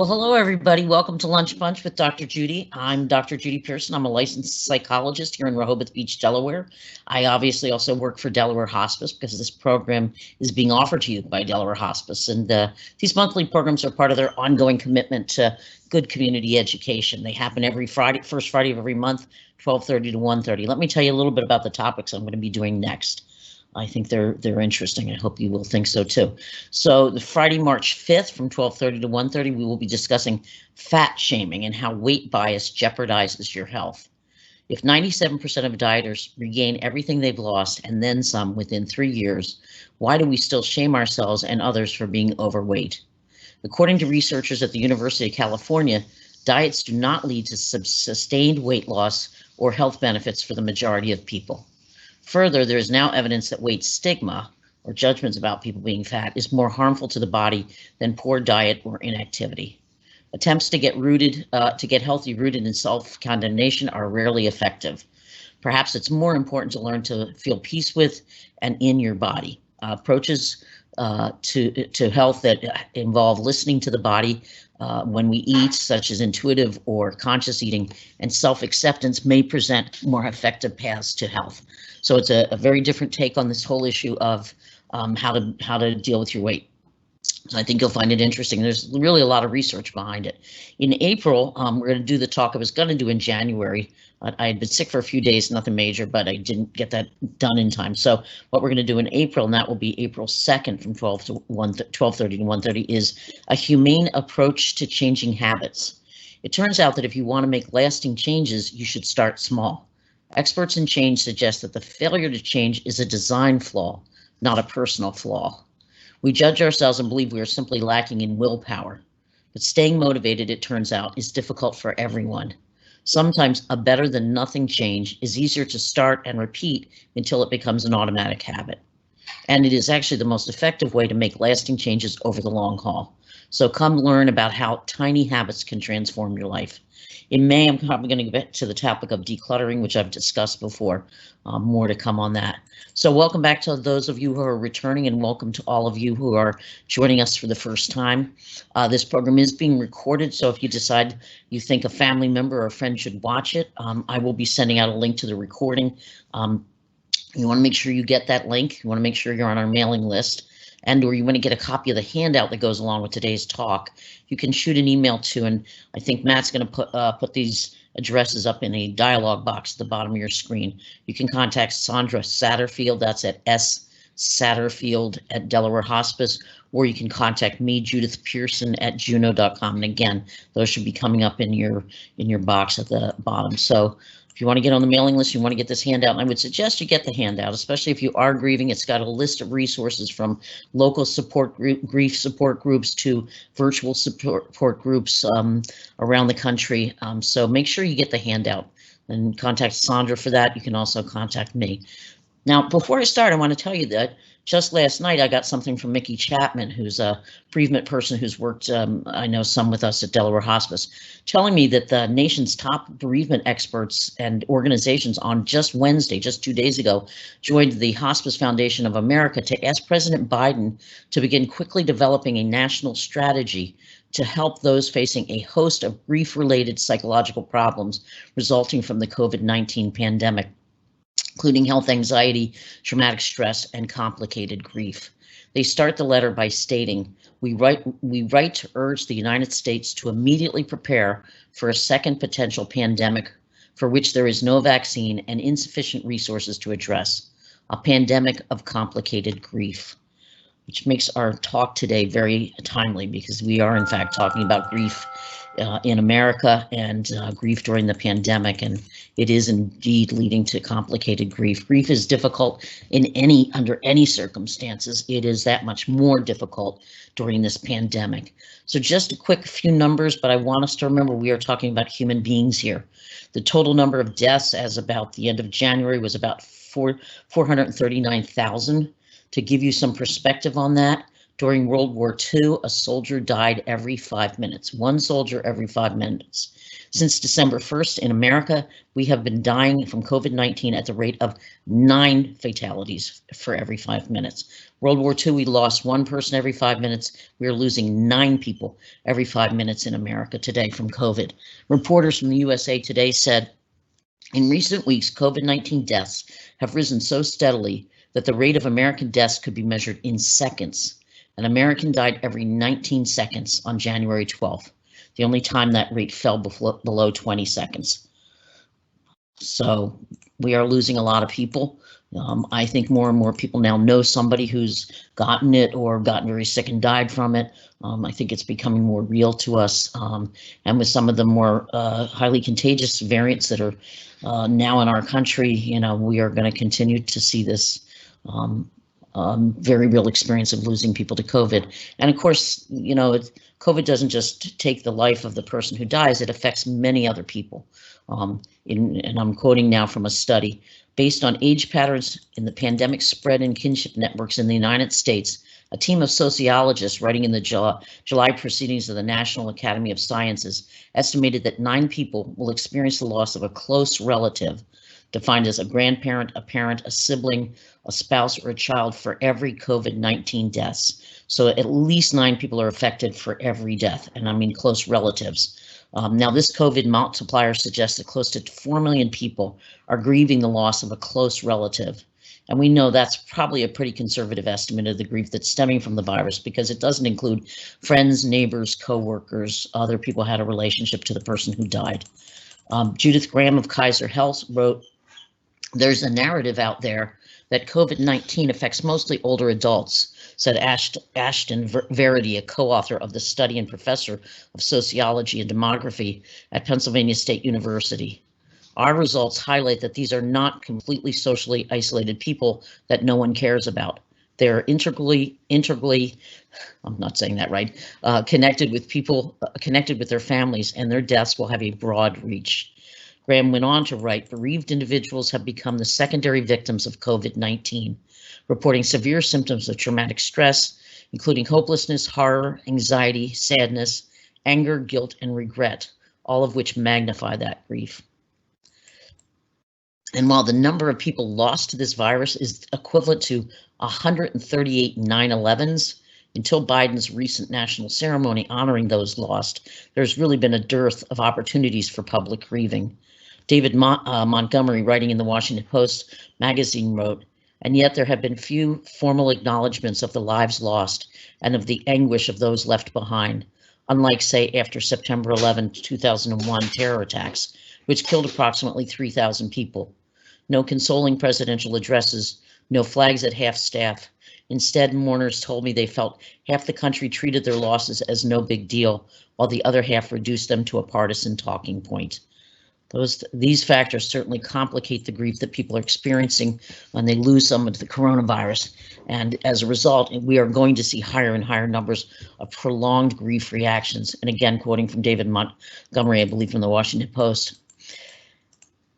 Well, hello, everybody. Welcome to Lunch Bunch with Dr. Judy. I'm Dr. Judy Pearson. I'm a licensed psychologist here in Rehoboth Beach, Delaware. I obviously also work for Delaware Hospice because this program is being offered to you by Delaware Hospice. And these monthly programs are part of their ongoing commitment to good community education. They happen every Friday, first Friday of every month, 12:30 to 1:30. Let me tell you a little bit about the topics I'm going to be doing next. I think they're interesting. I hope you will think so too. So the Friday, March 5th from 12:30 to 1:30, we will be discussing fat shaming and how weight bias jeopardizes your health. If 97% of dieters regain everything they've lost and then some within 3 years, why do we still shame ourselves and others for being overweight? According to researchers at the University of California, diets do not lead to sustained weight loss or health benefits for the majority of people. Further, there is now evidence that weight stigma, or judgments about people being fat, is more harmful to the body than poor diet or inactivity. Attempts to get healthy rooted in self-condemnation are rarely effective. Perhaps it's more important to learn to feel peace with and in your body. Approaches to health that involve listening to the body when we eat, such as intuitive or conscious eating, and self-acceptance may present more effective paths to health. So it's a very different take on this whole issue of how to deal with your weight. So I think you'll find it interesting. There's really a lot of research behind it. In April, we're going to do the talk I was going to do in January. I had been sick for a few days, nothing major, but I didn't get that done in time. So what we're going to do in April, and that will be April 2nd from 12:30 to 1:30, is a humane approach to changing habits. It turns out that if you want to make lasting changes, you should start small. Experts in change suggest that the failure to change is a design flaw, not a personal flaw. We judge ourselves and believe we are simply lacking in willpower, but staying motivated, it turns out, is difficult for everyone. Sometimes a better than nothing change is easier to start and repeat until it becomes an automatic habit. And it is actually the most effective way to make lasting changes over the long haul. So come learn about how tiny habits can transform your life. In May, I'm probably going to get to the topic of decluttering, which I've discussed before. More to come on that. So welcome back to those of you who are returning, and welcome to all of you who are joining us for the first time. This program is being recorded, so if you decide you think a family member or a friend should watch it, I will be sending out a link to the recording. You want to make sure you get that link. You want to make sure you're on our mailing list, and or you want to get a copy of the handout that goes along with today's talk. You can shoot an email to, and I think Matt's going to put these addresses up in a dialog box at the bottom of your screen. You can contact Sandra Satterfield, that's at Satterfield@Delaware Hospice, or you can contact me, Judith Pearson, at juno.com. And again, those should be coming up in your box at the bottom. So if you want to get on the mailing list, you want to get this handout, and I would suggest you get the handout, especially if you are grieving. It's got a list of resources from local grief support groups to virtual support groups around the country. So make sure you get the handout and contact Sandra for that. You can also contact me. Now, before I start, I want to tell you that just last night I got something from Mickey Chapman, who's a bereavement person who's worked, I know, some with us at Delaware Hospice, telling me that the nation's top bereavement experts and organizations on just Wednesday, just 2 days ago, joined the Hospice Foundation of America to ask President Biden to begin quickly developing a national strategy to help those facing a host of grief-related psychological problems resulting from the COVID-19 pandemic, including health anxiety, traumatic stress, and complicated grief. They start the letter by stating, we write to urge the United States to immediately prepare for a second potential pandemic for which there is no vaccine and insufficient resources to address, a pandemic of complicated grief, which makes our talk today very timely because we are in fact talking about grief in America and grief during the pandemic, and it is indeed leading to complicated grief. Grief is difficult under any circumstances. It is that much more difficult during this pandemic. So just a quick few numbers, but I want us to remember we are talking about human beings here. The total number of deaths as about the end of January was about 439,000. To give you some perspective on that, During World War II, a soldier died every 5 minutes. One soldier every 5 minutes. Since December 1st in America, we have been dying from COVID-19 at the rate of 9 fatalities for every 5 minutes. World War II, we lost 1 person every 5 minutes. We are losing 9 people every 5 minutes in America today from COVID. Reporters from the USA Today said, in recent weeks, COVID-19 deaths have risen so steadily that the rate of American deaths could be measured in seconds. An American died every 19 seconds on January 12th. The only time that rate fell below 20 seconds. So we are losing a lot of people. I think more and more people now know somebody who's gotten it or gotten very sick and died from it. I think it's becoming more real to us. And with some of the more highly contagious variants that are now in our country, we are going to continue to see this very real experience of losing people to COVID. And of course, COVID doesn't just take the life of the person who dies, it affects many other people. And I'm quoting now from a study. Based on age patterns in the pandemic spread in kinship networks in the United States, a team of sociologists writing in the July proceedings of the National Academy of Sciences estimated that 9 people will experience the loss of a close relative, defined as a grandparent, a parent, a sibling, a spouse, or a child for every COVID-19 deaths. So at least 9 people are affected for every death, and I mean close relatives. Now this COVID multiplier suggests that close to 4 million people are grieving the loss of a close relative. And we know that's probably a pretty conservative estimate of the grief that's stemming from the virus because it doesn't include friends, neighbors, co-workers, other people who had a relationship to the person who died. Judith Graham of Kaiser Health wrote, "There's a narrative out there that COVID-19 affects mostly older adults," said Ashton Verity, a co-author of the study and professor of sociology and demography at Pennsylvania State University. "Our results highlight that these are not completely socially isolated people that no one cares about. They're integrally, I'm not saying that right, connected with people, connected with their families, and their deaths will have a broad reach." Graham went on to write, "Bereaved individuals have become the secondary victims of COVID-19, reporting severe symptoms of traumatic stress, including hopelessness, horror, anxiety, sadness, anger, guilt, and regret, all of which magnify that grief." And while the number of people lost to this virus is equivalent to 138 9/11s, until Biden's recent national ceremony honoring those lost, there's really been a dearth of opportunities for public grieving. David Montgomery, writing in the Washington Post magazine, wrote, "And yet there have been few formal acknowledgments of the lives lost and of the anguish of those left behind, unlike, say, after September 11, 2001 terror attacks, which killed approximately 3,000 people. No consoling presidential addresses, no flags at half-staff. Instead, mourners told me they felt half the country treated their losses as no big deal, while the other half reduced them to a partisan talking point." These factors certainly complicate the grief that people are experiencing when they lose someone to the coronavirus. And as a result, we are going to see higher and higher numbers of prolonged grief reactions. And again, quoting from David Montgomery, I believe from the Washington Post.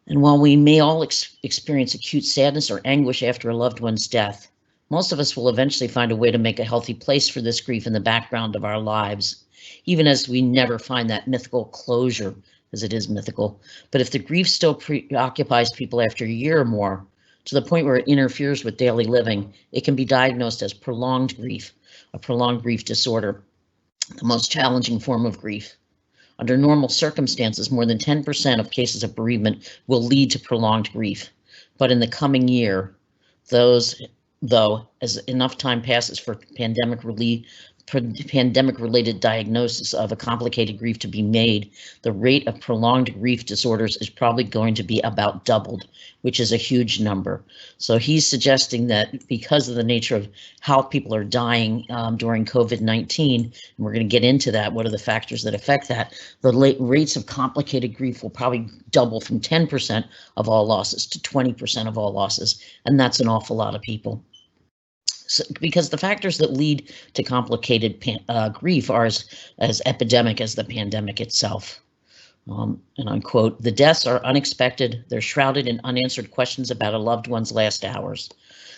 And while we may all experience acute sadness or anguish after a loved one's death, most of us will eventually find a way to make a healthy place for this grief in the background of our lives, even as we never find that mythical closure, as it is mythical. But if the grief still preoccupies people after a year or more, to the point where it interferes with daily living, it can be diagnosed as prolonged grief, a prolonged grief disorder, the most challenging form of grief. Under normal circumstances, more than 10% of cases of bereavement will lead to prolonged grief. But in the coming year, as enough time passes for pandemic-related diagnosis of a complicated grief to be made, the rate of prolonged grief disorders is probably going to be about doubled, which is a huge number. So he's suggesting that because of the nature of how people are dying during COVID-19, and we're going to get into that, what are the factors that affect that, the rates of complicated grief will probably double from 10% of all losses to 20% of all losses, and that's an awful lot of people. So, because the factors that lead to complicated grief are as epidemic as the pandemic itself. And I quote, "The deaths are unexpected. They're shrouded in unanswered questions about a loved one's last hours.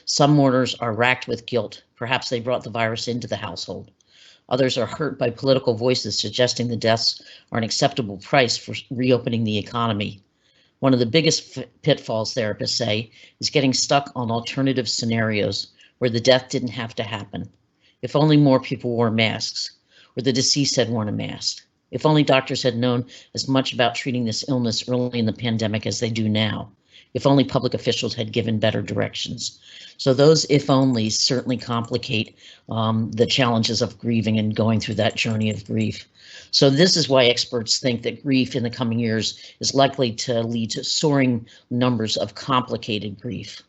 Some mourners are racked with guilt. Perhaps they brought the virus into the household. Others are hurt by political voices suggesting the deaths are an acceptable price for reopening the economy. One of the biggest pitfalls, therapists say, is getting stuck on alternative scenarios where the death didn't have to happen. If only more people wore masks, or the deceased had worn a mask. If only doctors had known as much about treating this illness early in the pandemic as they do now. If only public officials had given better directions. So those if onlys certainly complicate the challenges of grieving and going through that journey of grief. So this is why experts think that grief in the coming years is likely to lead to soaring numbers of complicated grief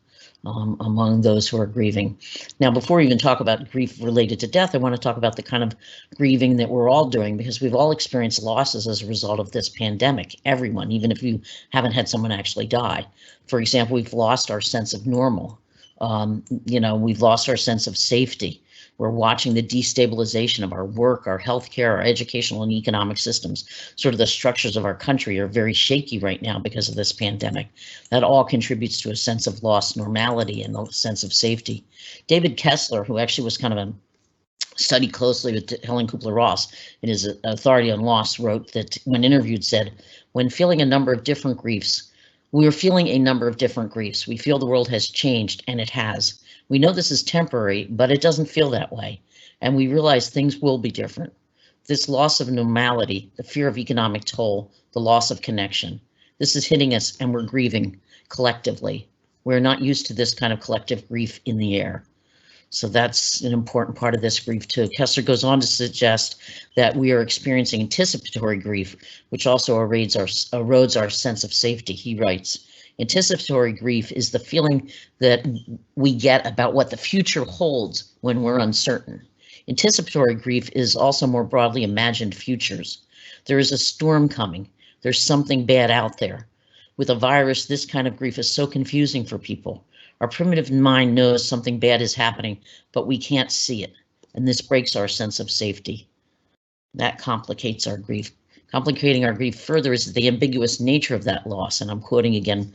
among those who are grieving. Now, before we even talk about grief related to death, I want to talk about the kind of grieving that we're all doing, because we've all experienced losses as a result of this pandemic. Everyone, even if you haven't had someone actually die. For example, we've lost our sense of normal. We've lost our sense of safety. We're watching the destabilization of our work, our healthcare, our educational and economic systems. Sort of the structures of our country are very shaky right now because of this pandemic. That all contributes to a sense of lost normality and a sense of safety. David Kessler, who actually was kind of studied closely with Helen Kubler-Ross in his Authority on Loss, wrote that when interviewed said, when feeling a number of different griefs, we are feeling a number of different griefs. We feel the world has changed, and it has. We know this is temporary, but it doesn't feel that way. And we realize things will be different. This loss of normality, the fear of economic toll, the loss of connection. This is hitting us, and we're grieving collectively. We're not used to this kind of collective grief in the air. So that's an important part of this grief too. Kessler goes on to suggest that we are experiencing anticipatory grief, which also erodes our sense of safety. He writes, anticipatory grief is the feeling that we get about what the future holds when we're uncertain. Anticipatory grief is also more broadly imagined futures. There is a storm coming. There's something bad out there. With a virus, this kind of grief is so confusing for people. Our primitive mind knows something bad is happening, but we can't see it, and this breaks our sense of safety. That complicates our grief. Complicating our grief further is the ambiguous nature of that loss, and I'm quoting again.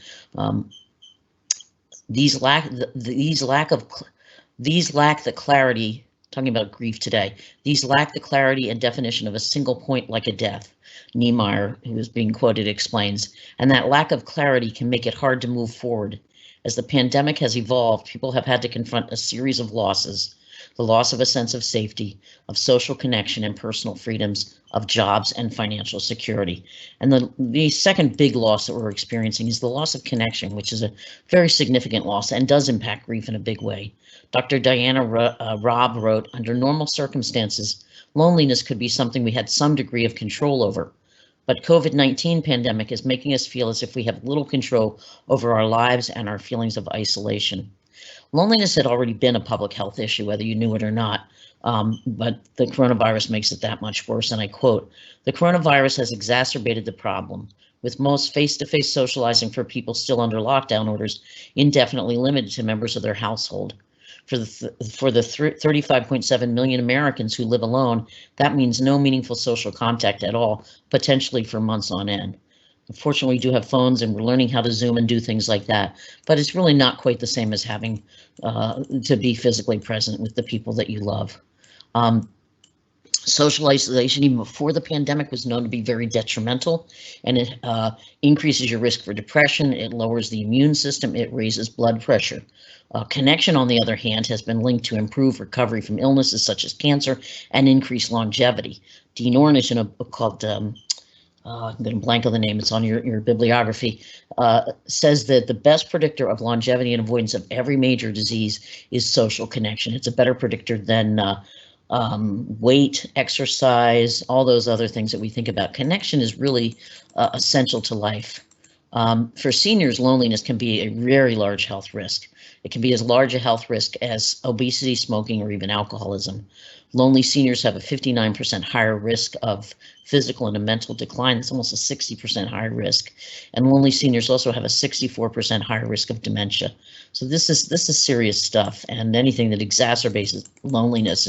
These lack the clarity. Talking about grief today. These lack the clarity and definition of a single point like a death. Niemeyer, who is being quoted, explains, and that lack of clarity can make it hard to move forward. As the pandemic has evolved, people have had to confront a series of losses, the loss of a sense of safety, of social connection and personal freedoms, of jobs and financial security. And the second big loss that we're experiencing is the loss of connection, which is a very significant loss and does impact grief in a big way. Dr. Diana Robb wrote, under normal circumstances, loneliness could be something we had some degree of control over. But COVID-19 pandemic is making us feel as if we have little control over our lives and our feelings of isolation. Loneliness had already been a public health issue, whether you knew it or not, but the coronavirus makes it that much worse. And I quote, the coronavirus has exacerbated the problem, with most face-to-face socializing for people still under lockdown orders indefinitely limited to members of their household. For the 35.7 million Americans who live alone, that means no meaningful social contact at all, potentially for months on end. Unfortunately, we do have phones and we're learning how to Zoom and do things like that, but it's really not quite the same as having to be physically present with the people that you love. Social isolation, even before the pandemic, was known to be very detrimental, and it increases your risk for depression, it lowers the immune system, it raises blood pressure. Connection, on the other hand, has been linked to improved recovery from illnesses such as cancer and increased longevity. Dean Ornish, in a book called, I'm going to blank on the name, it's on your bibliography, says that the best predictor of longevity and avoidance of every major disease is social connection. It's a better predictor than weight, exercise, all those other things that we think about. Connection is really essential to life. For seniors, loneliness can be a very large health risk. It can be as large a health risk as obesity, smoking, or even alcoholism. Lonely seniors have a 59% higher risk of physical and mental decline. It's almost a 60% higher risk. And lonely seniors also have a 64% higher risk of dementia. So this is serious stuff, and anything that exacerbates loneliness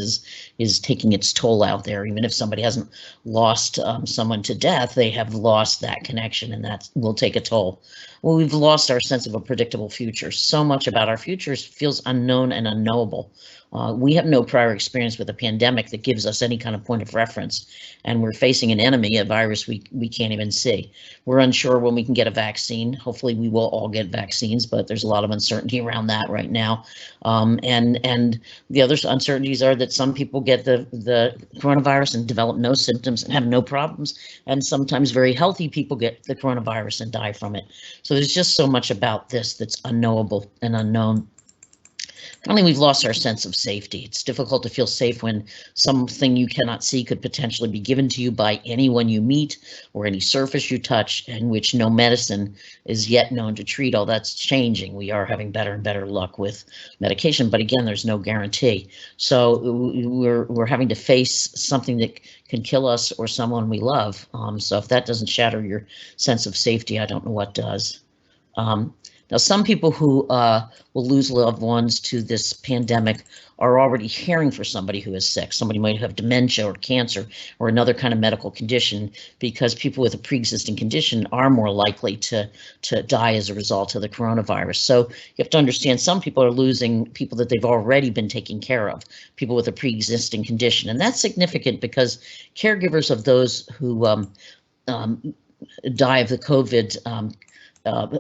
is taking its toll out there. Even if somebody hasn't lost someone to death, they have lost that connection, and that will take a toll. Well, we've lost our sense of a predictable future. So much about our futures feels unknown and unknowable. We have no prior experience with a pandemic that gives us any kind of point of reference, and we're facing an enemy, a virus we can't even see. We're unsure when we can get a vaccine. Hopefully we will all get vaccines, but there's a lot of uncertainty around that right now. And the other uncertainties are that some people get the coronavirus and develop no symptoms and have no problems, and sometimes very healthy people get the coronavirus and die from it. So there's just so much about this that's unknowable and unknown. Finally, we've lost our sense of safety. It's difficult to feel safe when something you cannot see could potentially be given to you by anyone you meet or any surface you touch, and which no medicine is yet known to treat. All that's changing. We are having better and better luck with medication, but again, there's no guarantee. So we're having to face something that can kill us or someone we love. So if that doesn't shatter your sense of safety, I don't know what does. Now, some people who will lose loved ones to this pandemic are already caring for somebody who is sick. Somebody might have dementia or cancer or another kind of medical condition, because people with a pre-existing condition are more likely to die as a result of the coronavirus. So you have to understand, some people are losing people that they've already been taking care of, people with a pre-existing condition. And that's significant because caregivers of those who die of the COVID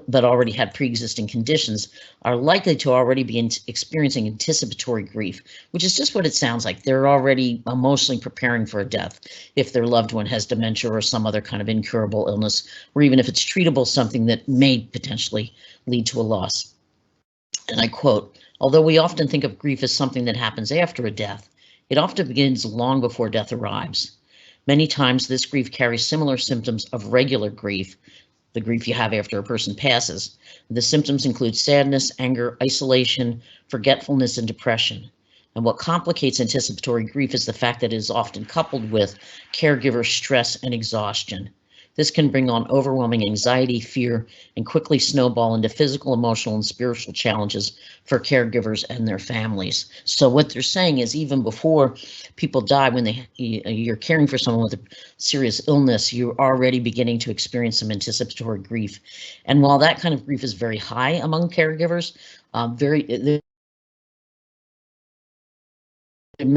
but already had pre-existing conditions are likely to already be experiencing anticipatory grief, which is just what it sounds like. They're already emotionally preparing for a death if their loved one has dementia or some other kind of incurable illness, or even if it's treatable, something that may potentially lead to a loss. And I quote, "Although we often think of grief as something that happens after a death, it often begins long before death arrives. Many times this grief carries similar symptoms of regular grief, the grief you have after a person passes. The symptoms include sadness, anger, isolation, forgetfulness, and depression. And what complicates anticipatory grief is the fact that it is often coupled with caregiver stress and exhaustion. This can bring on overwhelming anxiety, fear, and quickly snowball into physical, emotional, and spiritual challenges for caregivers and their families." So what they're saying is, even before people die, when you're caring for someone with a serious illness, you're already beginning to experience some anticipatory grief. And while that kind of grief is very high among caregivers,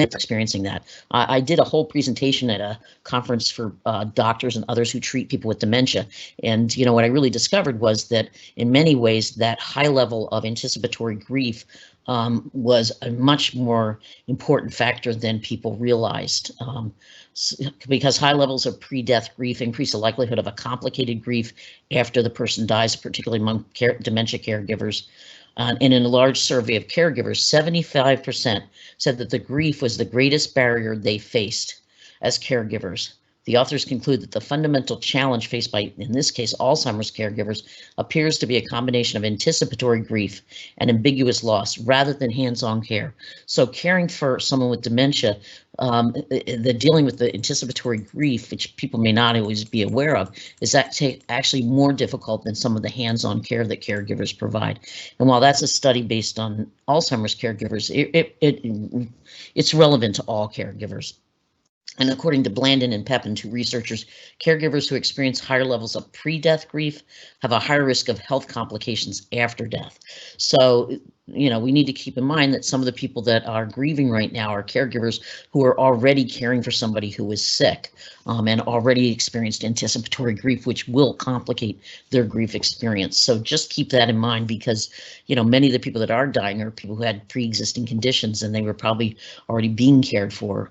experiencing that. I did a whole presentation at a conference for doctors and others who treat people with dementia. And what I really discovered was that in many ways that high level of anticipatory grief was a much more important factor than people realized, because high levels of pre-death grief increase the likelihood of a complicated grief after the person dies, particularly among dementia caregivers. And in a large survey of caregivers, 75% said that the grief was the greatest barrier they faced as caregivers. The authors conclude that the fundamental challenge faced by, in this case, Alzheimer's caregivers appears to be a combination of anticipatory grief and ambiguous loss rather than hands-on care. So caring for someone with dementia, the dealing with the anticipatory grief, which people may not always be aware of, is actually more difficult than some of the hands-on care that caregivers provide. And while that's a study based on Alzheimer's caregivers, it's relevant to all caregivers. And according to Blandon and Pepin, two researchers, caregivers who experience higher levels of pre-death grief have a higher risk of health complications after death. So, we need to keep in mind that some of the people that are grieving right now are caregivers who are already caring for somebody who is sick and already experienced anticipatory grief, which will complicate their grief experience. So just keep that in mind, because, many of the people that are dying are people who had pre-existing conditions, and they were probably already being cared for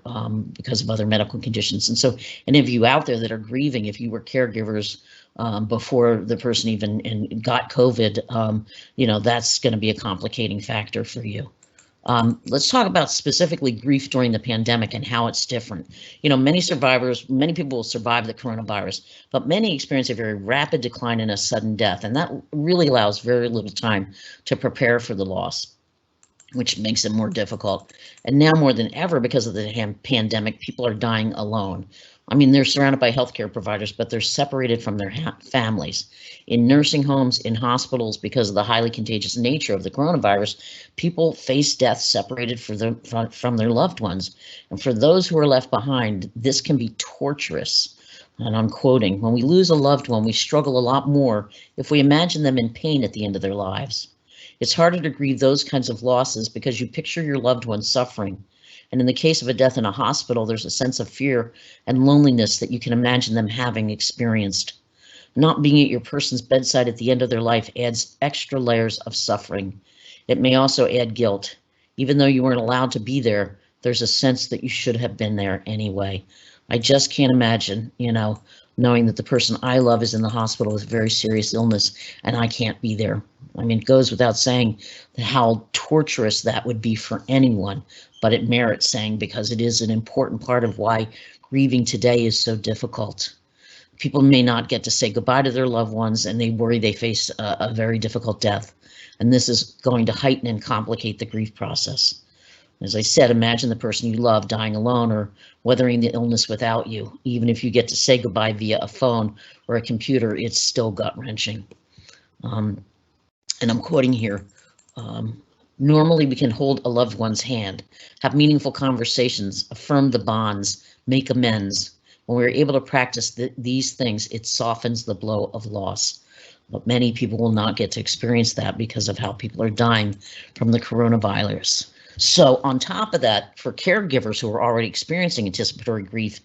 because of other medical conditions. And so any of you out there that are grieving, if you were caregivers before the person even got COVID, that's going to be a complicating factor for you. Let's talk about specifically grief during the pandemic and how it's different. Many people will survive the coronavirus, but many experience a very rapid decline and a sudden death, and that really allows very little time to prepare for the loss, which makes it more difficult. And now more than ever, because of the pandemic, people are dying alone. I mean, they're surrounded by healthcare providers, but they're separated from their families. In nursing homes, in hospitals, because of the highly contagious nature of the coronavirus, people face death separated from their loved ones. And for those who are left behind, this can be torturous. And I'm quoting, "When we lose a loved one, we struggle a lot more if we imagine them in pain at the end of their lives. It's harder to grieve those kinds of losses because you picture your loved one suffering. And in the case of a death in a hospital, there's a sense of fear and loneliness that you can imagine them having experienced. Not being at your person's bedside at the end of their life adds extra layers of suffering. It may also add guilt. Even though you weren't allowed to be there, there's a sense that you should have been there anyway. I just can't imagine, knowing that the person I love is in the hospital with very serious illness and I can't be there. I mean, it goes without saying how torturous that would be for anyone, but it merits saying because it is an important part of why grieving today is so difficult. People may not get to say goodbye to their loved ones and they worry they face a very difficult death. And this is going to heighten and complicate the grief process. As I said, imagine the person you love dying alone or weathering the illness without you. Even if you get to say goodbye via a phone or a computer, it's still gut-wrenching. And I'm quoting here, normally we can hold a loved one's hand, have meaningful conversations, affirm the bonds, make amends. When we're able to practice these things, it softens the blow of loss. But many people will not get to experience that because of how people are dying from the coronavirus. So on top of that, for caregivers who are already experiencing anticipatory grief,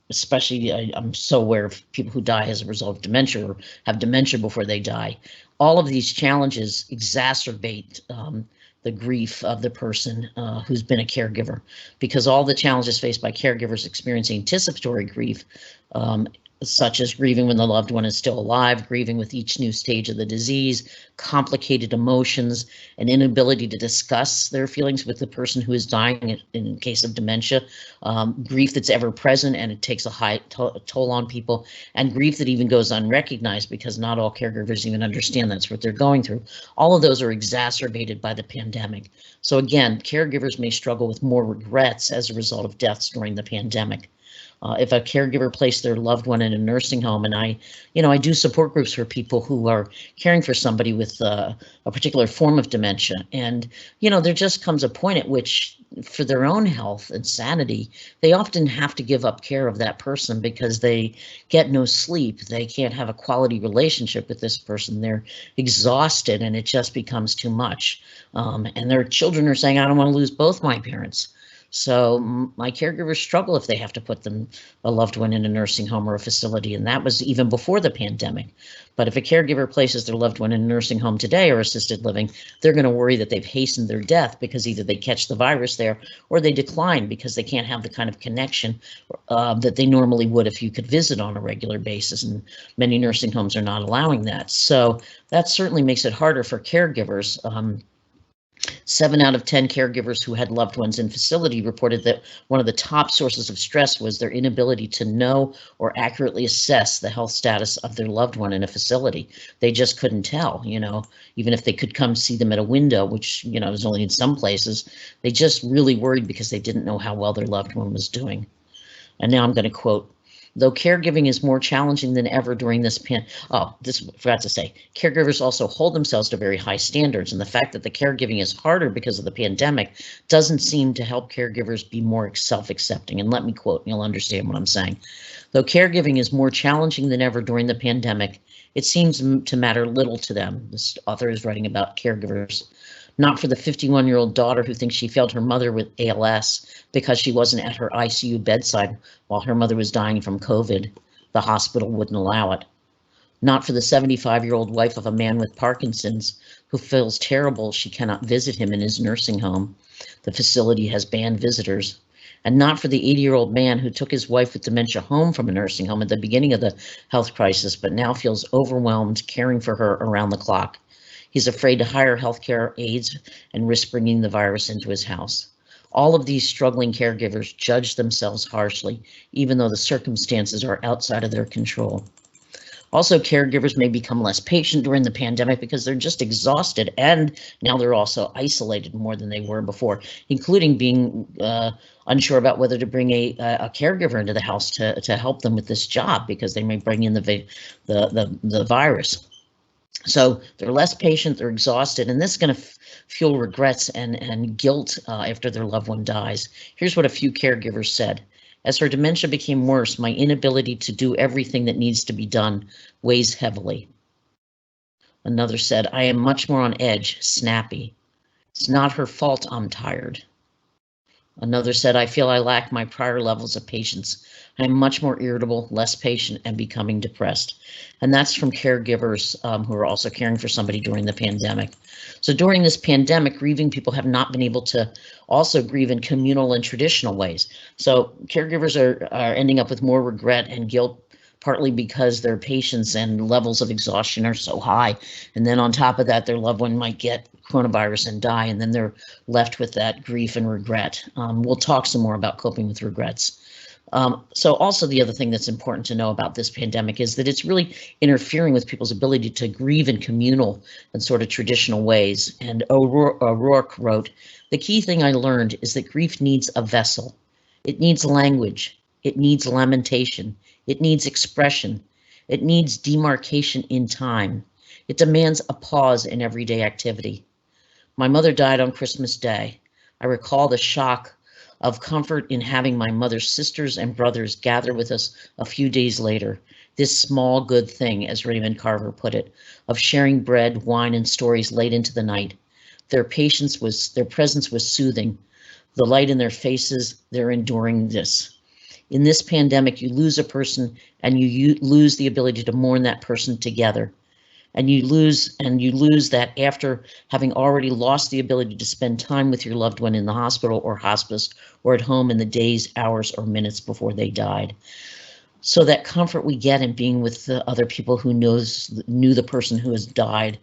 especially I'm so aware of people who die as a result of dementia or have dementia before they die, all of these challenges exacerbate the grief of the person who's been a caregiver, because all the challenges faced by caregivers experiencing anticipatory grief, such as grieving when the loved one is still alive, grieving with each new stage of the disease, complicated emotions, an inability to discuss their feelings with the person who is dying in case of dementia, grief that's ever present and it takes a high toll on people, and grief that even goes unrecognized because not all caregivers even understand that's what they're going through. All of those are exacerbated by the pandemic. So again, caregivers may struggle with more regrets as a result of deaths during the pandemic. If a caregiver placed their loved one in a nursing home, and I do support groups for people who are caring for somebody with a particular form of dementia, and there just comes a point at which, for their own health and sanity, they often have to give up care of that person because they get no sleep. They can't have a quality relationship with this person. They're exhausted, and it just becomes too much. And their children are saying, "I don't want to lose both my parents." So my caregivers struggle if they have to put a loved one in a nursing home or a facility, and that was even before the pandemic. But if a caregiver places their loved one in a nursing home today or assisted living, they're going to worry that they've hastened their death because either they catch the virus there or they decline because they can't have the kind of connection that they normally would if you could visit on a regular basis, and many nursing homes are not allowing that. So that certainly makes it harder for caregivers. 7 out of 10 caregivers who had loved ones in facility reported that one of the top sources of stress was their inability to know or accurately assess the health status of their loved one in a facility. They just couldn't tell, even if they could come see them at a window, which, is only in some places. They just really worried because they didn't know how well their loved one was doing. And now I'm going to quote, "Though caregiving is more challenging than ever during this this I forgot to say, caregivers also hold themselves to very high standards, and the fact that the caregiving is harder because of the pandemic doesn't seem to help caregivers be more self-accepting." And let me quote, and you'll understand what I'm saying. "Though caregiving is more challenging than ever during the pandemic, it seems to matter little to them." This author is writing about caregivers. "Not for the 51-year-old daughter who thinks she failed her mother with ALS because she wasn't at her ICU bedside while her mother was dying from COVID. The hospital wouldn't allow it. Not for the 75-year-old wife of a man with Parkinson's who feels terrible she cannot visit him in his nursing home. The facility has banned visitors. And not for the 80-year-old man who took his wife with dementia home from a nursing home at the beginning of the health crisis, but now feels overwhelmed caring for her around the clock. He's afraid to hire healthcare aides and risk bringing the virus into his house. All of these struggling caregivers judge themselves harshly, even though the circumstances are outside of their control. Also, caregivers may become less patient during the pandemic because they're just exhausted, and now they're also isolated more than they were before, including being unsure about whether to bring a caregiver into the house to help them with this job because they may bring in the virus. So they're less patient, they're exhausted, and this is going to fuel regrets and guilt after their loved one dies. Here's what a few caregivers said. As her dementia became worse, my inability to do everything that needs to be done weighs heavily. Another said, I am much more on edge, snappy. It's not her fault I'm tired. Another said, I feel I lack my prior levels of patience. I am much more irritable, less patient, and becoming depressed. And that's from caregivers who are also caring for somebody during the pandemic. So during this pandemic, grieving people have not been able to also grieve in communal and traditional ways. So caregivers are ending up with more regret and guilt, partly because their patience and levels of exhaustion are so high. And then on top of that, their loved one might get coronavirus and die, and then they're left with that grief and regret. We'll talk some more about coping with regrets. So also the other thing that's important to know about this pandemic is that it's really interfering with people's ability to grieve in communal and sort of traditional ways. And O'Rourke wrote, the key thing I learned is that grief needs a vessel. It needs language. It needs lamentation. It needs expression. It needs demarcation in time. It demands a pause in everyday activity. My mother died on Christmas Day. I recall the shock of comfort in having my mother's sisters and brothers gather with us a few days later. This small good thing, as Raymond Carver put it, of sharing bread, wine, and stories late into the night. Their presence was soothing. The light in their faces, they're enduring this. In this pandemic, you lose a person and you lose the ability to mourn that person together. And you lose that after having already lost the ability to spend time with your loved one in the hospital or hospice or at home in the days, hours, or minutes before they died. So that comfort we get in being with the other people who knew the person who has died,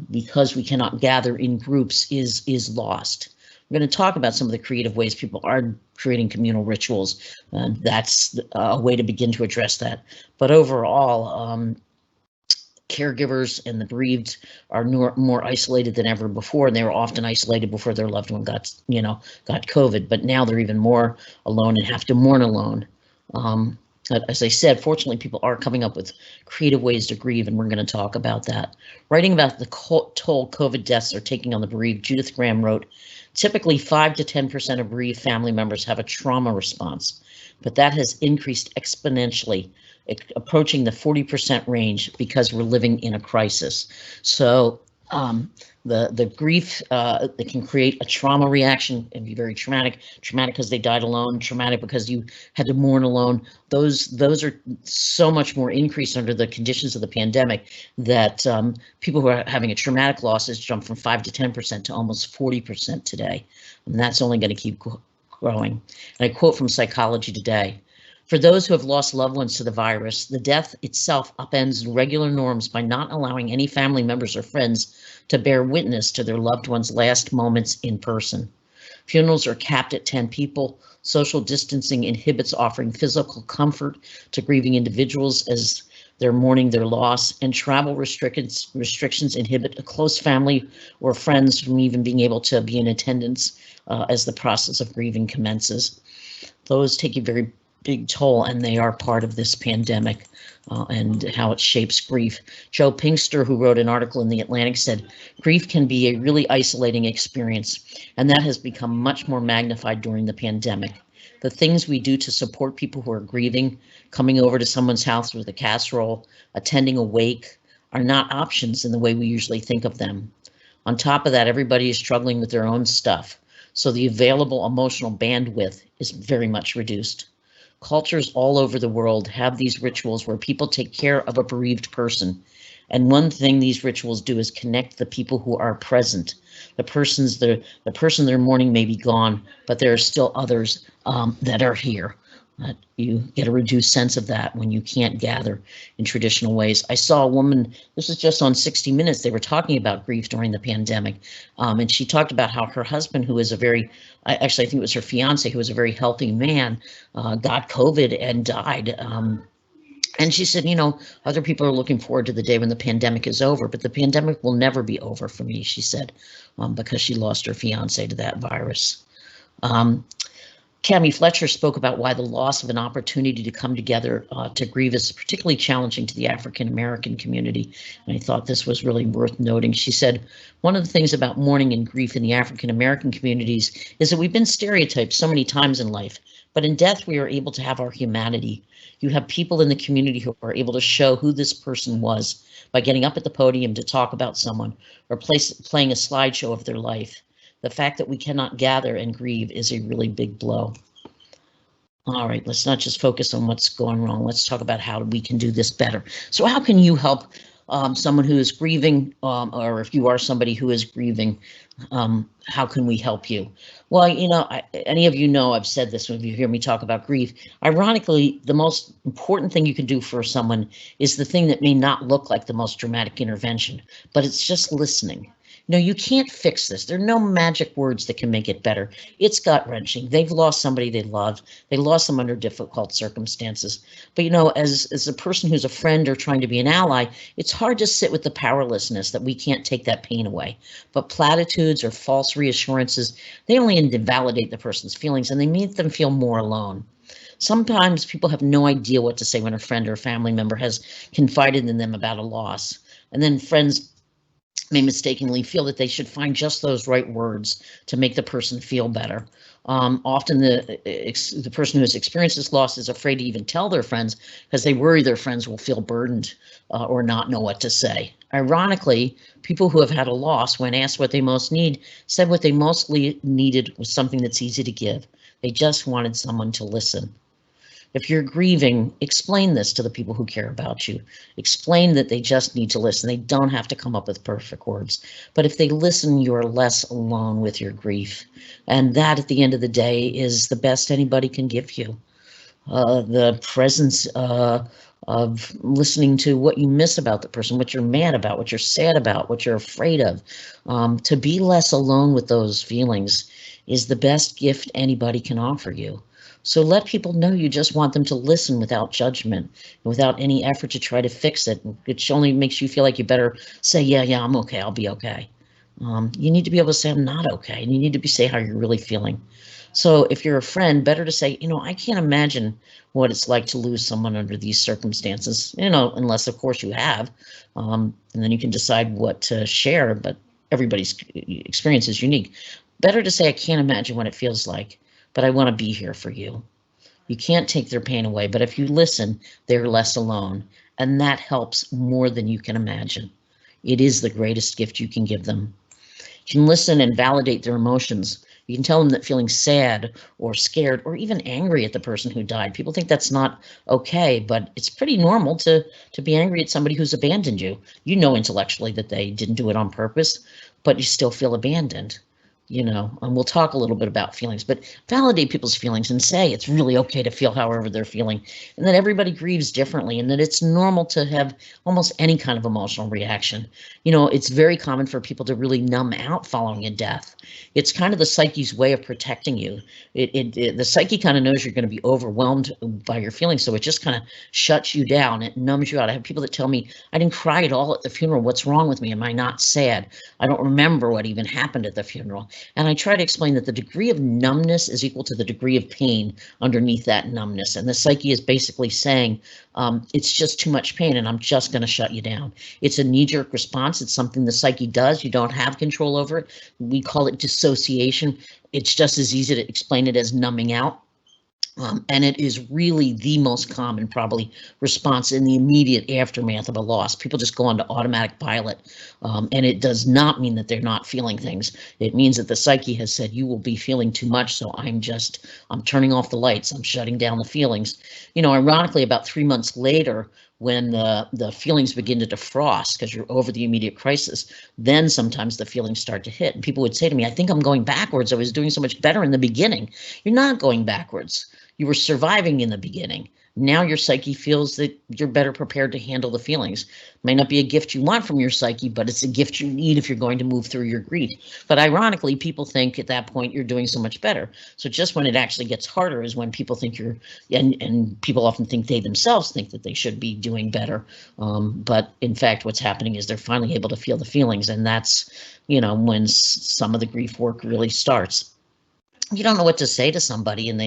because we cannot gather in groups, is lost. We're going to talk about some of the creative ways people are creating communal rituals, and that's a way to begin to address that. But overall, caregivers and the bereaved are more isolated than ever before, and they were often isolated before their loved one got COVID, but now they're even more alone and have to mourn alone. As I said, fortunately, people are coming up with creative ways to grieve, and we're going to talk about that. Writing about the toll COVID deaths are taking on the bereaved, Judith Graham wrote, typically 5 to 10% of bereaved family members have a trauma response, but that has increased exponentially, approaching the 40% range because we're living in a crisis. So the grief that can create a trauma reaction and be very traumatic because they died alone, traumatic because you had to mourn alone. Those are so much more increased under the conditions of the pandemic that people who are having a traumatic loss has jumped from 5 to 10% to almost 40% today, and that's only going to keep growing. And I quote from Psychology Today. For those who have lost loved ones to the virus, the death itself upends regular norms by not allowing any family members or friends to bear witness to their loved ones' last moments in person. Funerals are capped at 10 people. Social distancing inhibits offering physical comfort to grieving individuals as they're mourning their loss, and travel restrictions inhibit a close family or friends from even being able to be in attendance as the process of grieving commences. Those take a very big toll, and they are part of this pandemic and how it shapes grief. Joe Pinkster, who wrote an article in The Atlantic, said, grief can be a really isolating experience, and that has become much more magnified during the pandemic. The things we do to support people who are grieving, coming over to someone's house with a casserole, attending a wake, are not options in the way we usually think of them. On top of that, everybody is struggling with their own stuff, so the available emotional bandwidth is very much reduced. Cultures all over the world have these rituals where people take care of a bereaved person. And one thing these rituals do is connect the people who are present. The person they're mourning may be gone, but there are still others that are here. You get a reduced sense of that when you can't gather in traditional ways. I saw a woman, this was just on 60 Minutes, they were talking about grief during the pandemic, and she talked about how her husband, who is actually I think it was her fiance, who was a very healthy man, got COVID and died. And she said, other people are looking forward to the day when the pandemic is over, but the pandemic will never be over for me, she said, because she lost her fiance to that virus. Cami Fletcher spoke about why the loss of an opportunity to come together to grieve is particularly challenging to the African American community. And I thought this was really worth noting. She said, one of the things about mourning and grief in the African American communities is that we've been stereotyped so many times in life. But in death, we are able to have our humanity. You have people in the community who are able to show who this person was by getting up at the podium to talk about someone or playing a slideshow of their life. The fact that we cannot gather and grieve is a really big blow. All right, let's not just focus on what's going wrong. Let's talk about how we can do this better. So how can you help someone who is grieving, or if you are somebody who is grieving, how can we help you? Well, any of you know I've said this when you hear me talk about grief. Ironically, the most important thing you can do for someone is the thing that may not look like the most dramatic intervention, but it's just listening. You can't fix this. There are no magic words that can make it better. It's gut-wrenching. They've lost somebody they loved. They lost them under difficult circumstances. But as a person who's a friend or trying to be an ally, it's hard to sit with the powerlessness that we can't take that pain away. But platitudes or false reassurances, they only invalidate the person's feelings and they make them feel more alone. Sometimes people have no idea what to say when a friend or a family member has confided in them about a loss. And then friends may mistakenly feel that they should find just those right words to make the person feel better. Often the person who has experienced this loss is afraid to even tell their friends because they worry their friends will feel burdened or not know what to say. Ironically, people who have had a loss, when asked what they most need, said what they mostly needed was something that's easy to give. They just wanted someone to listen. If you're grieving, explain this to the people who care about you. Explain that they just need to listen. They don't have to come up with perfect words. But if they listen, you're less alone with your grief. And that, at the end of the day, is the best anybody can give you. The presence of listening to what you miss about the person, what you're mad about, what you're sad about, what you're afraid of. To be less alone with those feelings is the best gift anybody can offer you. So let people know you just want them to listen without judgment, without any effort to try to fix it, which only makes you feel like you better say, yeah, I'm okay, I'll be okay. You need to be able to say, I'm not okay, and you need to say how you're really feeling. So if you're a friend, better to say, I can't imagine what it's like to lose someone under these circumstances, unless, of course, you have, and then you can decide what to share, but everybody's experience is unique. Better to say, I can't imagine what it feels like, but I want to be here for you. You can't take their pain away, but if you listen, they're less alone, and that helps more than you can imagine. It is the greatest gift you can give them. You can listen and validate their emotions. You can tell them that feeling sad or scared or even angry at the person who died. People think that's not okay, but it's pretty normal to be angry at somebody who's abandoned you. You know intellectually that they didn't do it on purpose, but you still feel abandoned. And we'll talk a little bit about feelings, but validate people's feelings and say it's really okay to feel however they're feeling, and that everybody grieves differently, and that it's normal to have almost any kind of emotional reaction. It's very common for people to really numb out following a death. It's kind of the psyche's way of protecting you. The psyche kind of knows you're going to be overwhelmed by your feelings, so it just kind of shuts you down. It numbs you out. I have people that tell me, I didn't cry at all at the funeral. What's wrong with me? Am I not sad? I don't remember what even happened at the funeral. And I try to explain that the degree of numbness is equal to the degree of pain underneath that numbness. And the psyche is basically saying, it's just too much pain and I'm just going to shut you down. It's a knee-jerk response. It's something the psyche does. You don't have control over it. We call it dissociation. It's just as easy to explain it as numbing out. And it is really the most common, probably, response in the immediate aftermath of a loss. People just go on to automatic pilot, and it does not mean that they're not feeling things. It means that the psyche has said, you will be feeling too much, so I'm turning off the lights. I'm shutting down the feelings. Ironically, about 3 months later, when the feelings begin to defrost because you're over the immediate crisis, then sometimes the feelings start to hit. And people would say to me, I think I'm going backwards. I was doing so much better in the beginning. You're not going backwards. You were surviving in the beginning. Now your psyche feels that you're better prepared to handle the feelings. May not be a gift you want from your psyche, but it's a gift you need if you're going to move through your grief. But ironically, people think at that point you're doing so much better. So just when it actually gets harder is when people think and people often think they themselves think that they should be doing better. But in fact, what's happening is they're finally able to feel the feelings. And that's, when some of the grief work really starts. You don't know what to say to somebody and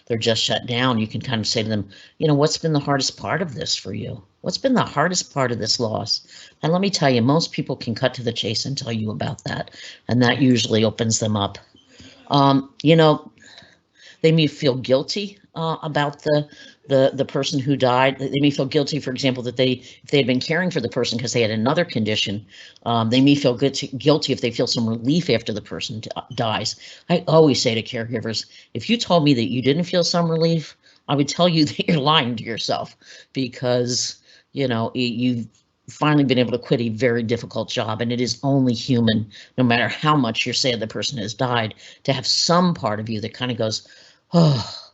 they're just shut down. You can kind of say to them, what's been the hardest part of this for you? What's been the hardest part of this loss? And let me tell you, most people can cut to the chase and tell you about that. And that usually opens them up. They may feel guilty about the person who died. They may feel guilty, for example, that if they had been caring for the person because they had another condition. They may feel guilty if they feel some relief after the person dies. I always say to caregivers, if you told me that you didn't feel some relief, I would tell you that you're lying to yourself, because you've finally been able to quit a very difficult job, and it is only human, no matter how much you're sad the person has died, to have some part of you that kind of goes, oh,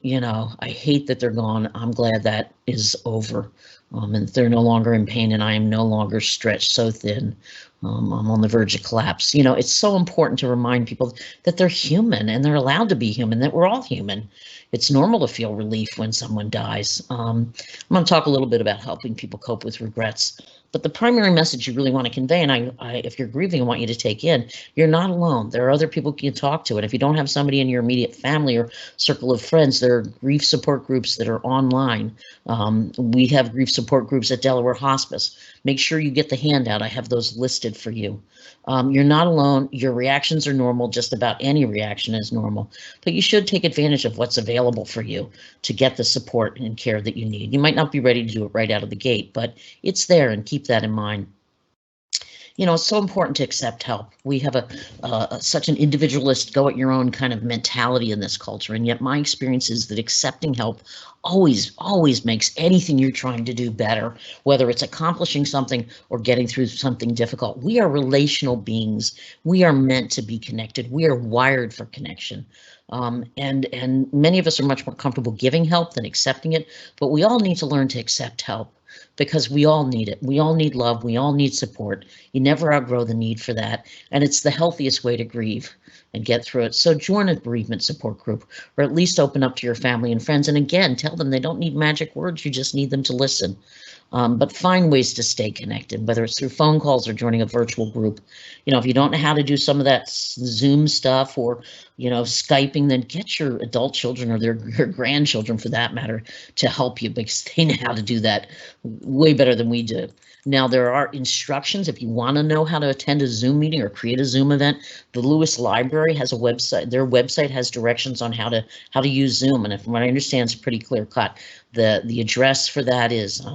I hate that they're gone. I'm glad that is over, and they're no longer in pain, and I am no longer stretched so thin. I'm on the verge of collapse. It's so important to remind people that they're human, and they're allowed to be human, that we're all human. It's normal to feel relief when someone dies. I'm going to talk a little bit about helping people cope with regrets. But the primary message you really want to convey, and if you're grieving, I want you to take in, you're not alone. There are other people you can talk to. And if you don't have somebody in your immediate family or circle of friends, there are grief support groups that are online. We have grief support groups at Delaware Hospice. Make sure you get the handout. I have those listed for you. You're not alone. Your reactions are normal. Just about any reaction is normal. But you should take advantage of what's available for you to get the support and care that you need. You might not be ready to do it right out of the gate, but it's there, and keep that in mind. It's so important to accept help. We have such an individualist, go at your own kind of mentality in this culture, and yet my experience is that accepting help always makes anything you're trying to do better, whether it's accomplishing something or getting through something difficult. We are relational beings. We are meant to be connected. We are wired for connection. And many of us are much more comfortable giving help than accepting it, but we all need to learn to accept help, because we all need it. We all need love. We all need support. You never outgrow the need for that. And it's the healthiest way to grieve and get through it. So join a bereavement support group, or at least open up to your family and friends. And again, tell them they don't need magic words. You just need them to listen. But find ways to stay connected, whether it's through phone calls or joining a virtual group. If you don't know how to do some of that Zoom stuff, or, Skyping, then get your adult children, or your grandchildren for that matter, to help you, because they know how to do that way better than we do. Now, there are instructions if you want to know how to attend a Zoom meeting or create a Zoom event. The Lewis Library has a website. Their website has directions on how to use Zoom, and from what I understand, it's pretty clear cut. The address for that is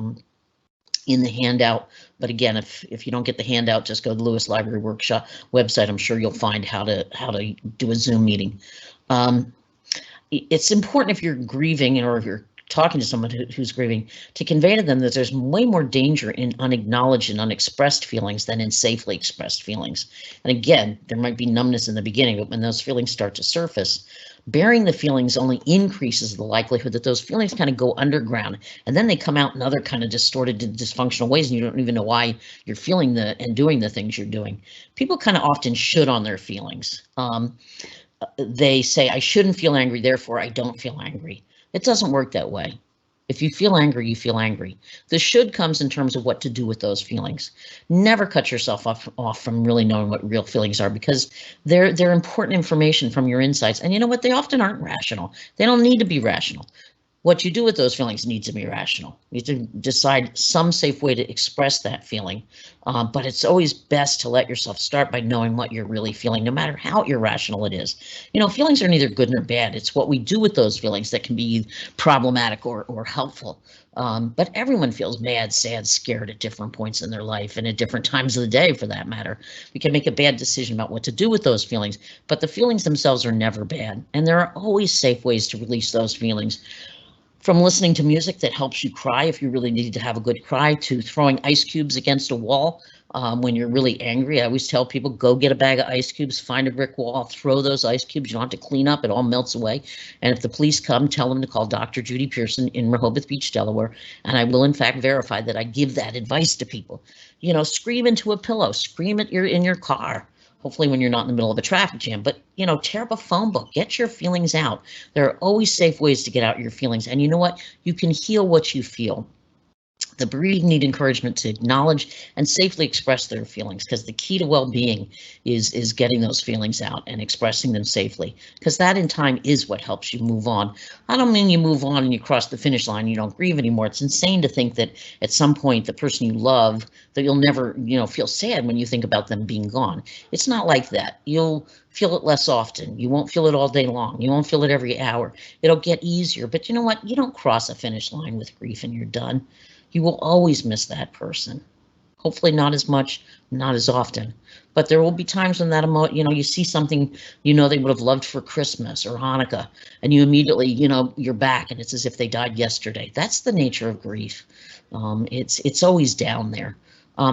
in the handout. But again, if you don't get the handout, just go to the Lewis Library Workshop website. I'm sure you'll find how to do a Zoom meeting. It's important, if you're grieving, or if you're talking to someone who's grieving, to convey to them that there's way more danger in unacknowledged and unexpressed feelings than in safely expressed feelings. And again, there might be numbness in the beginning, but when those feelings start to surface, bearing the feelings only increases the likelihood that those feelings kind of go underground, and then they come out in other kind of distorted, dysfunctional ways, and you don't even know why you're feeling and doing the things you're doing. People kind of often should on their feelings. They say, I shouldn't feel angry, therefore I don't feel angry. It doesn't work that way. If you feel angry, you feel angry. The should comes in terms of what to do with those feelings. Never cut yourself off from really knowing what real feelings are, because they're important information from your insights. And you know what? They often aren't rational. They don't need to be rational. What you do with those feelings needs to be rational. You need to decide some safe way to express that feeling, but it's always best to let yourself start by knowing what you're really feeling, no matter how irrational it is. Feelings are neither good nor bad. It's what we do with those feelings that can be problematic or helpful. But everyone feels mad, sad, scared at different points in their life, and at different times of the day, for that matter. We can make a bad decision about what to do with those feelings, but the feelings themselves are never bad, and there are always safe ways to release those feelings. From listening to music that helps you cry if you really need to have a good cry, to throwing ice cubes against a wall when you're really angry. I always tell people, go get a bag of ice cubes, find a brick wall, throw those ice cubes. You don't have to clean up, it all melts away. And if the police come, tell them to call Dr. Judy Pearson in Rehoboth Beach, Delaware, and I will in fact verify that I give that advice to people. Scream into a pillow, scream in your car. Hopefully when you're not in the middle of a traffic jam, but tear up a phone book, get your feelings out. There are always safe ways to get out your feelings. And you know what? You can heal what you feel. The bereaved need encouragement to acknowledge and safely express their feelings, because the key to well-being is getting those feelings out and expressing them safely, because that in time is what helps you move on. I don't mean you move on and you cross the finish line, you don't grieve anymore. It's insane to think that at some point the person you love, that you'll never, feel sad when you think about them being gone. It's not like that. You'll feel it less often. You won't feel it all day long. You won't feel it every hour. It'll get easier. But you know what? You don't cross a finish line with grief and you're done. You will always miss that person. Hopefully not as much, not as often, but there will be times when that you see something they would have loved for Christmas or Hanukkah, and you immediately, you're back and it's as if they died yesterday. That's the nature of grief. It's always down there.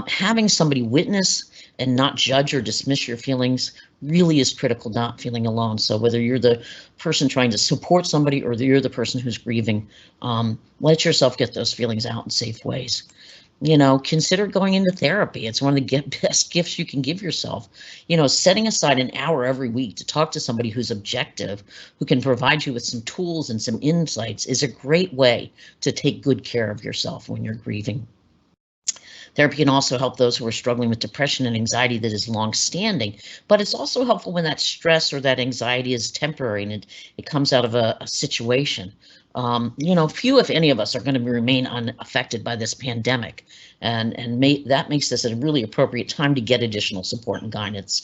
Having somebody witness and not judge or dismiss your feelings really is critical, not feeling alone. So whether you're the person trying to support somebody or you're the person who's grieving, let yourself get those feelings out in safe ways. Consider going into therapy. It's one of the best gifts you can give yourself. Setting aside an hour every week to talk to somebody who's objective, who can provide you with some tools and some insights, is a great way to take good care of yourself when you're grieving. Therapy can also help those who are struggling with depression and anxiety that is long-standing, but it's also helpful when that stress or that anxiety is temporary and it comes out of a situation. Few, if any of us, are going to remain unaffected by this pandemic, and that makes this a really appropriate time to get additional support and guidance.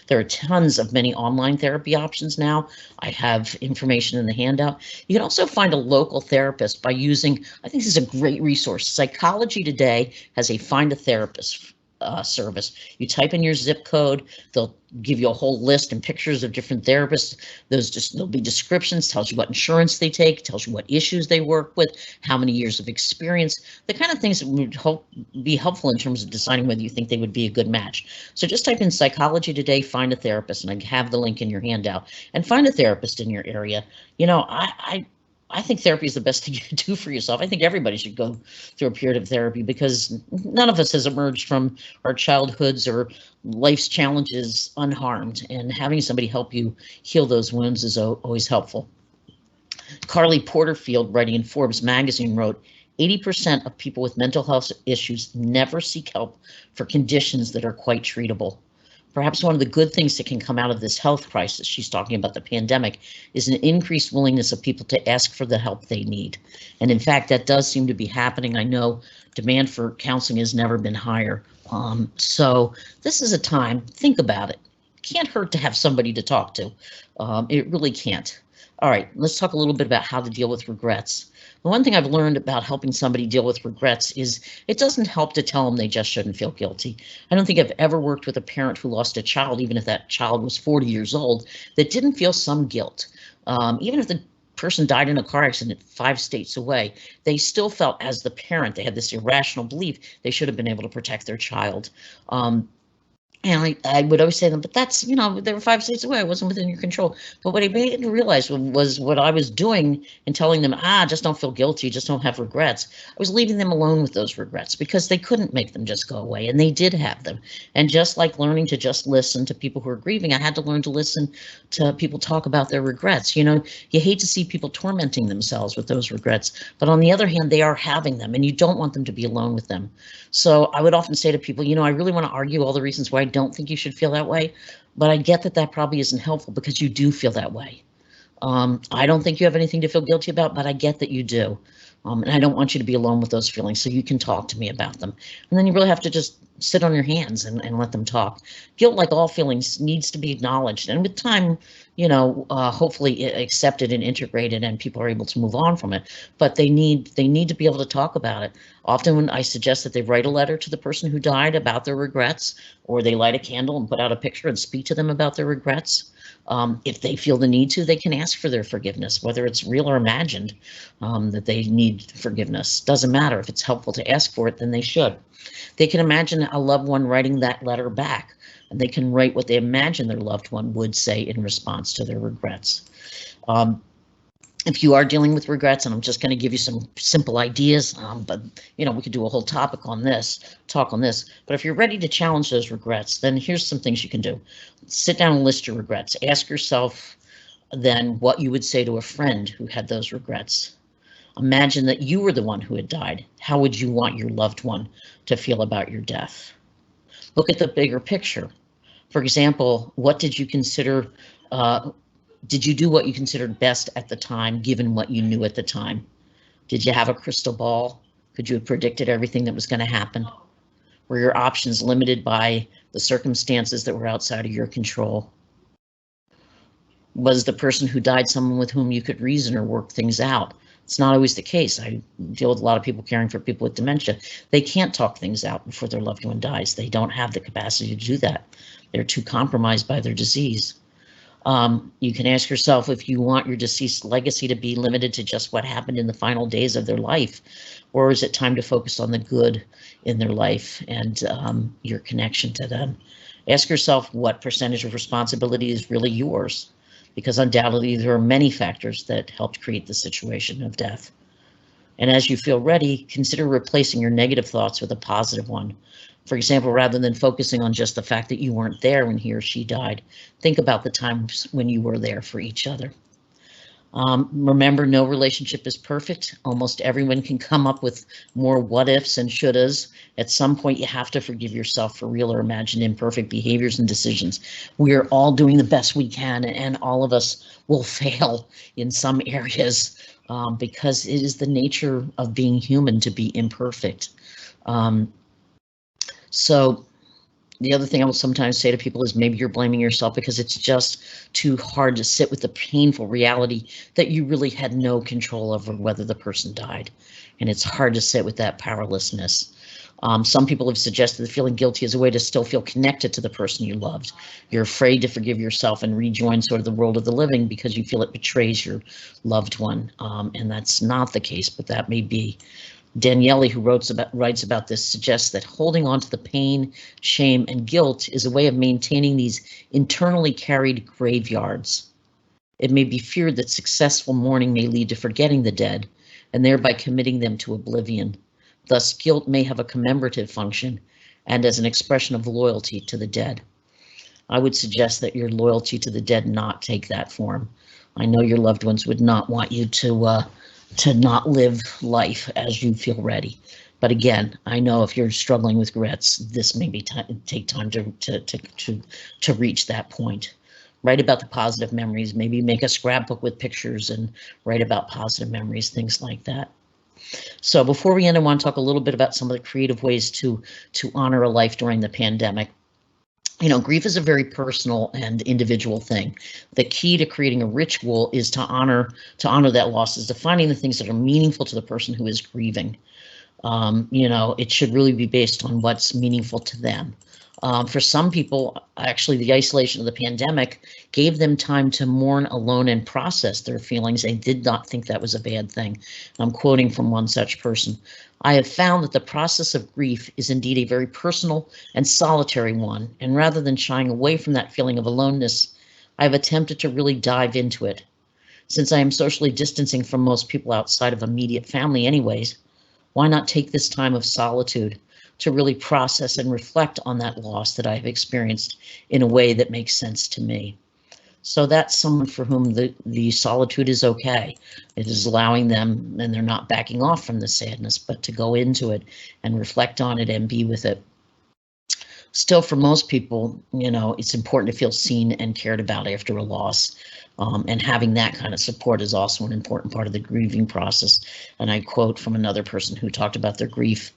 There are tons of many online therapy options now. I have information in the handout. You can also find a local therapist by using, I think this is a great resource. Psychology Today has a Find a Therapist service. You type in your zip code, they'll give you a whole list and pictures of different therapists. There'll be descriptions, tells you what insurance they take, tells you what issues they work with, how many years of experience, the kind of things that would be helpful in terms of deciding whether you think they would be a good match. So just type in Psychology Today, find a therapist, and I have the link in your handout, and find a therapist in your area. I think therapy is the best thing you can do for yourself. I think everybody should go through a period of therapy, because none of us has emerged from our childhoods or life's challenges unharmed, and having somebody help you heal those wounds is always helpful. Carly Porterfield, writing in Forbes magazine, wrote, 80% of people with mental health issues never seek help for conditions that are quite treatable. Perhaps one of the good things that can come out of this health crisis, she's talking about the pandemic, is an increased willingness of people to ask for the help they need. And in fact, that does seem to be happening. I know demand for counseling has never been higher. So this is a time, think about it. Can't hurt to have somebody to talk to. It really can't. All right, let's talk a little bit about how to deal with regrets. The one thing I've learned about helping somebody deal with regrets is it doesn't help to tell them they just shouldn't feel guilty. I don't think I've ever worked with a parent who lost a child, even if that child was 40 years old, that didn't feel some guilt. Even if the person died in a car accident 5 states away, they still felt, as the parent, they had this irrational belief they should have been able to protect their child. And I would always say to them, but that's, they were 5 states away. It wasn't within your control. But what I made them realize was what I was doing and telling them, just don't feel guilty, just don't have regrets. I was leaving them alone with those regrets, because they couldn't make them just go away, and they did have them. And just like learning to just listen to people who are grieving, I had to learn to listen to people talk about their regrets. You hate to see people tormenting themselves with those regrets, but on the other hand, they are having them, and you don't want them to be alone with them. So I would often say to people, I really want to argue all the reasons why I don't think you should feel that way, but I get that probably isn't helpful, because you do feel that way. I don't think you have anything to feel guilty about, but I get that you do. And I don't want you to be alone with those feelings, so you can talk to me about them. And then you really have to just sit on your hands and let them talk. Guilt, like all feelings, needs to be acknowledged, and with time, hopefully accepted and integrated, and people are able to move on from it. But they need to be able to talk about it. Often, when I suggest that they write a letter to the person who died about their regrets, or they light a candle and put out a picture and speak to them about their regrets. If they feel the need to, they can ask for their forgiveness, whether it's real or imagined, that they need forgiveness. Doesn't matter. If it's helpful to ask for it, then they should. They can imagine a loved one writing that letter back, and they can write what they imagine their loved one would say in response to their regrets. If you are dealing with regrets, and I'm just going to give you some simple ideas, but we could do a whole talk on this. But if you're ready to challenge those regrets, then here's some things you can do. Sit down and list your regrets. Ask yourself then what you would say to a friend who had those regrets. Imagine that you were the one who had died. How would you want your loved one to feel about your death? Look at the bigger picture. For example, what did you consider, did you do what you considered best at the time, given what you knew at the time? Did you have a crystal ball? Could you have predicted everything that was going to happen? Were your options limited by the circumstances that were outside of your control? Was the person who died someone with whom you could reason or work things out? It's not always the case. I deal with a lot of people caring for people with dementia. They can't talk things out before their loved one dies. They don't have the capacity to do that. They're too compromised by their disease. You can ask yourself if you want your deceased legacy to be limited to just what happened in the final days of their life, or is it time to focus on the good in their life and your connection to them? Ask yourself what percentage of responsibility is really yours, because undoubtedly there are many factors that helped create the situation of death. And as you feel ready, consider replacing your negative thoughts with a positive one. For example, rather than focusing on just the fact that you weren't there when he or she died, think about the times when you were there for each other. Remember, no relationship is perfect. Almost everyone can come up with more what ifs and shouldas. At some point, you have to forgive yourself for real or imagined imperfect behaviors and decisions. We are all doing the best we can, and all of us will fail in some areas because it is the nature of being human to be imperfect. So the other thing I will sometimes say to people is maybe you're blaming yourself because it's just too hard to sit with the painful reality that you really had no control over whether the person died. And it's hard to sit with that powerlessness. Some people have suggested that feeling guilty is a way to still feel connected to the person you loved. You're afraid to forgive yourself and rejoin sort of the world of the living because you feel it betrays your loved one. And that's not the case, but that may be. Daniele, who writes about this, suggests that holding on to the pain, shame, and guilt is a way of maintaining these internally carried graveyards. It may be feared that successful mourning may lead to forgetting the dead and thereby committing them to oblivion. Thus, guilt may have a commemorative function and as an expression of loyalty to the dead. I would suggest that your loyalty to the dead not take that form. I know your loved ones would not want you to not live life as you feel ready. But again, I know if you're struggling with regrets, this may be take time to reach that point. Write about the positive memories, maybe make a scrapbook with pictures and write about positive memories, things like that. So before we end, I want to talk a little bit about some of the creative ways to honor a life during the pandemic. You know, grief is a very personal and individual thing. The key to creating a ritual is to honor that loss, is defining the things that are meaningful to the person who is grieving. You know, it should really be based on what's meaningful to them. For some people, actually, the isolation of the pandemic gave them time to mourn alone and process their feelings. They did not think that was a bad thing. I'm quoting from one such person. I have found that the process of grief is indeed a very personal and solitary one, and rather than shying away from that feeling of aloneness, I have attempted to really dive into it. Since I am socially distancing from most people outside of immediate family anyways, why not take this time of solitude to really process and reflect on that loss that I've experienced in a way that makes sense to me. So that's someone for whom the solitude is okay. It is allowing them, and they're not backing off from the sadness, but to go into it and reflect on it and be with it. Still, for most people, you know, it's important to feel seen and cared about after a loss. And having that kind of support is also an important part of the grieving process. And I quote from another person who talked about their grief.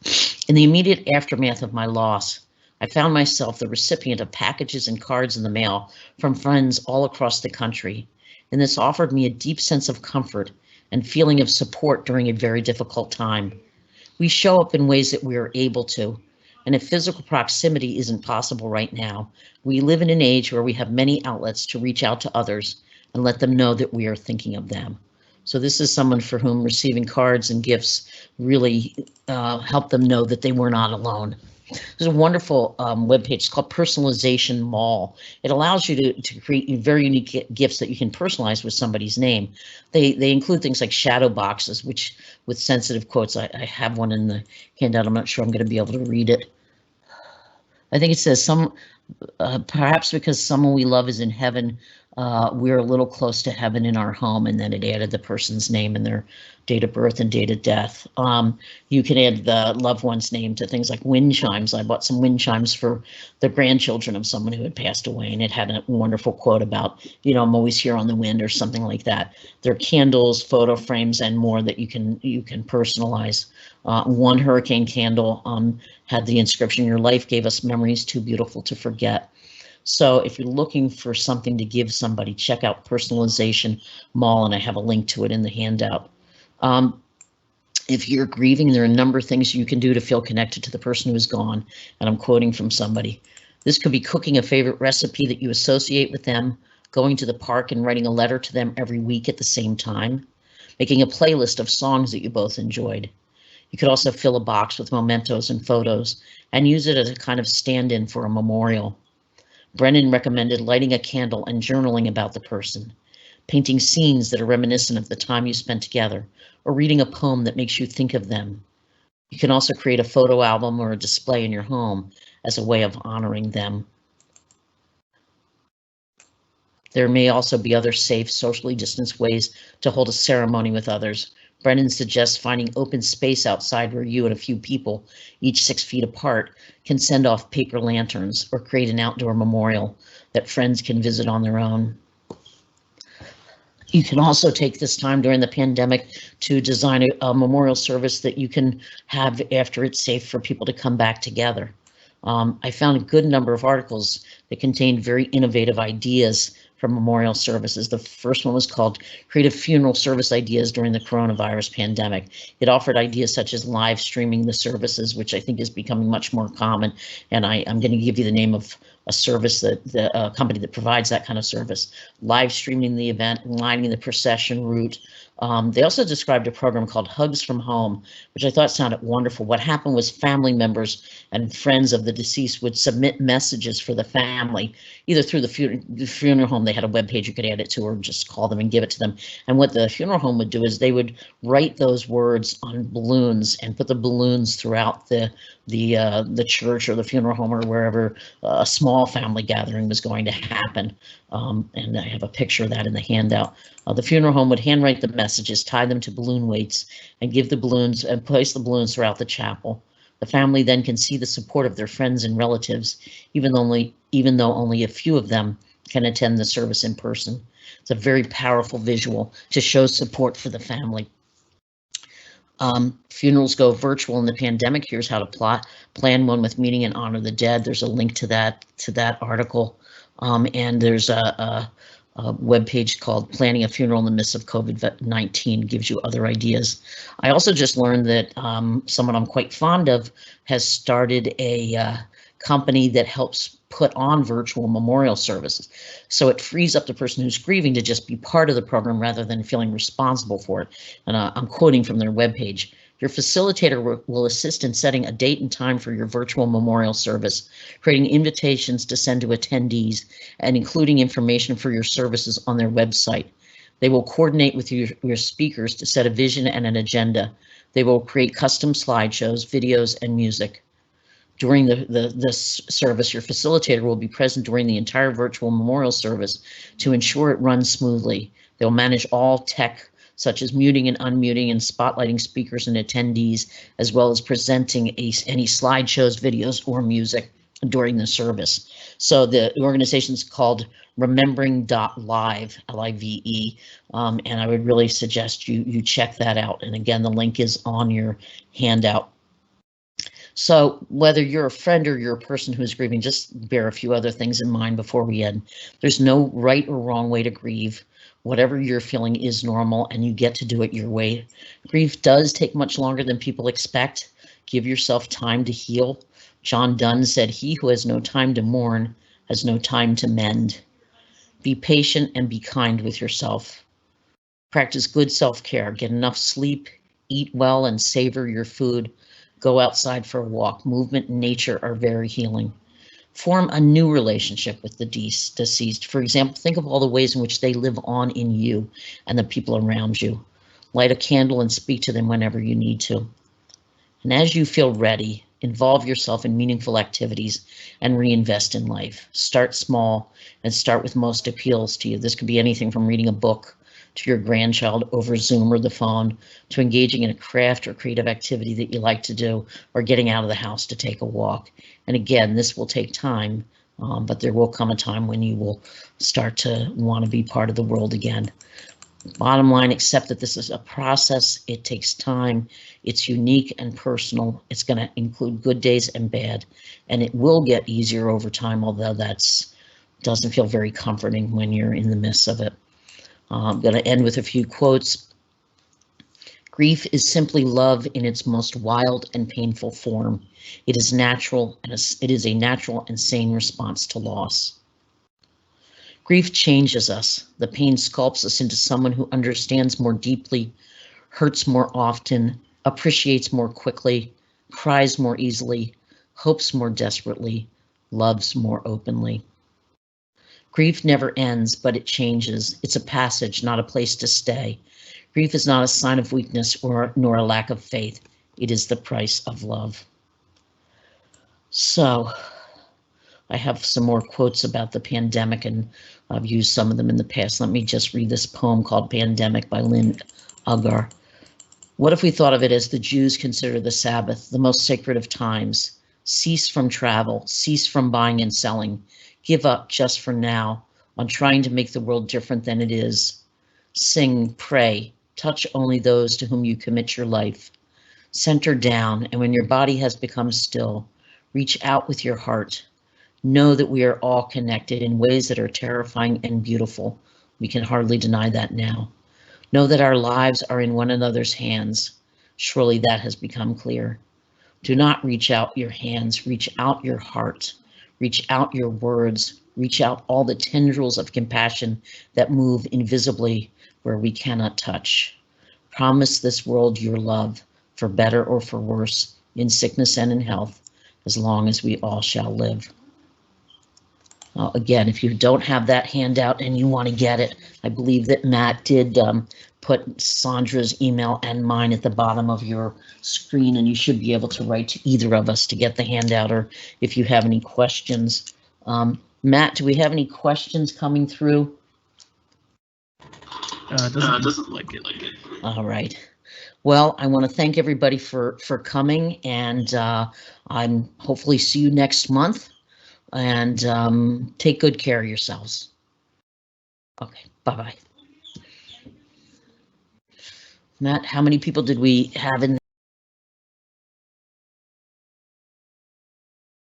In the immediate aftermath of my loss, I found myself the recipient of packages and cards in the mail from friends all across the country, and this offered me a deep sense of comfort and feeling of support during a very difficult time. We show up in ways that we are able to, and if physical proximity isn't possible right now, we live in an age where we have many outlets to reach out to others and let them know that we are thinking of them. So this is someone for whom receiving cards and gifts really help them know that they were not alone. There's a wonderful webpage. It's called Personalization Mall. It allows you to create very unique gifts that you can personalize with somebody's name. They include things like shadow boxes, which with sensitive quotes. I have one in the handout. I'm not sure I'm going to be able to read it. I think it says Perhaps because someone we love is in heaven, we're a little close to heaven in our home, and then it added the person's name and their date of birth and date of death. You can add the loved one's name to things like wind chimes. I bought some wind chimes for the grandchildren of someone who had passed away, and it had a wonderful quote about, I'm always here on the wind, or something like that. There are candles, photo frames, and more that you can personalize. One hurricane candle had the inscription, "Your life gave us memories too beautiful to forget." So if you're looking for something to give somebody, check out Personalization Mall, and I have a link to it in the handout. If you're grieving, there are a number of things you can do to feel connected to the person who is gone, and I'm quoting from somebody. This could be cooking a favorite recipe that you associate with them, going to the park and writing a letter to them every week at the same time, making a playlist of songs that you both enjoyed. You could also fill a box with mementos and photos and use it as a kind of stand-in for a memorial. Brennan recommended lighting a candle and journaling about the person, painting scenes that are reminiscent of the time you spent together, or reading a poem that makes you think of them. You can also create a photo album or a display in your home as a way of honoring them. There may also be other safe, socially distanced ways to hold a ceremony with others. Brennan suggests finding open space outside where you and a few people, each 6 feet apart, can send off paper lanterns or create an outdoor memorial that friends can visit on their own. You can also take this time during the pandemic to design a memorial service that you can have after it's safe for people to come back together. I found a good number of articles that contained very innovative ideas for memorial services. The first one was called Creative Funeral Service Ideas During the Coronavirus Pandemic. It offered ideas such as live streaming the services, which I think is becoming much more common. And I'm going to give you the name of a service a company that provides that kind of service. Live streaming the event, lining the procession route. They also described a program called Hugs from Home, which I thought sounded wonderful. What happened was family members and friends of the deceased would submit messages for the family, either through the funeral home. They had a web page you could add it to, or just call them and give it to them. And what the funeral home would do is they would write those words on balloons and put the balloons throughout the church or the funeral home or wherever a small family gathering was going to happen. And I have a picture of that in the handout. The funeral home would handwrite the messages, tie them to balloon weights, and give the balloons and place the balloons throughout the chapel. The family then can see the support of their friends and relatives, even though only a few of them can attend the service in person. It's a very powerful visual to show support for the family. Funerals go virtual in the pandemic. Here's how to plan one with meaning and honor the dead. There's a link to that article. And there's a web page called Planning a Funeral in the Midst of COVID-19, gives you other ideas. I also just learned that someone I'm quite fond of has started a company that helps put on virtual memorial services. So it frees up the person who's grieving to just be part of the program rather than feeling responsible for it. And I'm quoting from their webpage. Your facilitator will assist in setting a date and time for your virtual memorial service, creating invitations to send to attendees, and including information for your services on their website. They will coordinate with your speakers to set a vision and an agenda. They will create custom slideshows, videos, and music. During this service, your facilitator will be present during the entire virtual memorial service to ensure it runs smoothly. They'll manage all tech, such as muting and unmuting and spotlighting speakers and attendees, as well as presenting any slideshows, videos, or music during the service. So the organization is called Remembering.live, L-I-V-E, and I would really suggest you check that out. And again, the link is on your handout. So whether you're a friend or you're a person who is grieving, just bear a few other things in mind before we end. There's no right or wrong way to grieve. Whatever you're feeling is normal, and you get to do it your way. Grief does take much longer than people expect. Give yourself time to heal. John Donne said, "He who has no time to mourn has no time to mend." Be patient and be kind with yourself. Practice good self-care. Get enough sleep, eat well, and savor your food. Go outside for a walk. Movement and nature are very healing. Form a new relationship with the deceased. For example, think of all the ways in which they live on in you and the people around you. Light a candle and speak to them whenever you need to. And as you feel ready, Involve yourself in meaningful activities and reinvest in life. Start small and start with most appeals to you. This could be anything from reading a book to your grandchild over Zoom or the phone, to engaging in a craft or creative activity that you like to do, or getting out of the house to take a walk. And again, this will take time, but there will come a time when you will start to want to be part of the world again. Bottom line, accept that this is a process. It takes time. It's unique and personal. It's going to include good days and bad, and it will get easier over time, although doesn't feel very comforting when you're in the midst of it. I'm going to end with a few quotes. Grief is simply love in its most wild and painful form. It is natural, and it is a natural and sane response to loss. Grief changes us. The pain sculpts us into someone who understands more deeply, hurts more often, appreciates more quickly, cries more easily, hopes more desperately, loves more openly. Grief never ends, but it changes. It's a passage, not a place to stay. Grief is not a sign of weakness nor a lack of faith. It is the price of love. So, I have some more quotes about the pandemic, and I've used some of them in the past. Let me just read this poem called Pandemic by Lynn Agar. What if we thought of it as the Jews consider the Sabbath, the most sacred of times? Cease from travel, cease from buying and selling. Give up just for now on trying to make the world different than it is. Sing, pray, touch only those to whom you commit your life. Center down, and when your body has become still, reach out with your heart. Know that we are all connected in ways that are terrifying and beautiful. We can hardly deny that now. Know that our lives are in one another's hands. Surely that has become clear. Do not reach out your hands, reach out your heart. Reach out your words, reach out all the tendrils of compassion that move invisibly where we cannot touch. Promise this world your love, for better or for worse, in sickness and in health, as long as we all shall live. Again, if you don't have that handout and you want to get it, I believe that Matt did put Sandra's email and mine at the bottom of your screen, and you should be able to write to either of us to get the handout, or if you have any questions. Matt, do we have any questions coming through? Doesn't like it. All right. Well, I want to thank everybody for coming, and I'm hopefully see you next month. And take good care of yourselves. Okay, bye-bye. Matt, how many people did we have in there?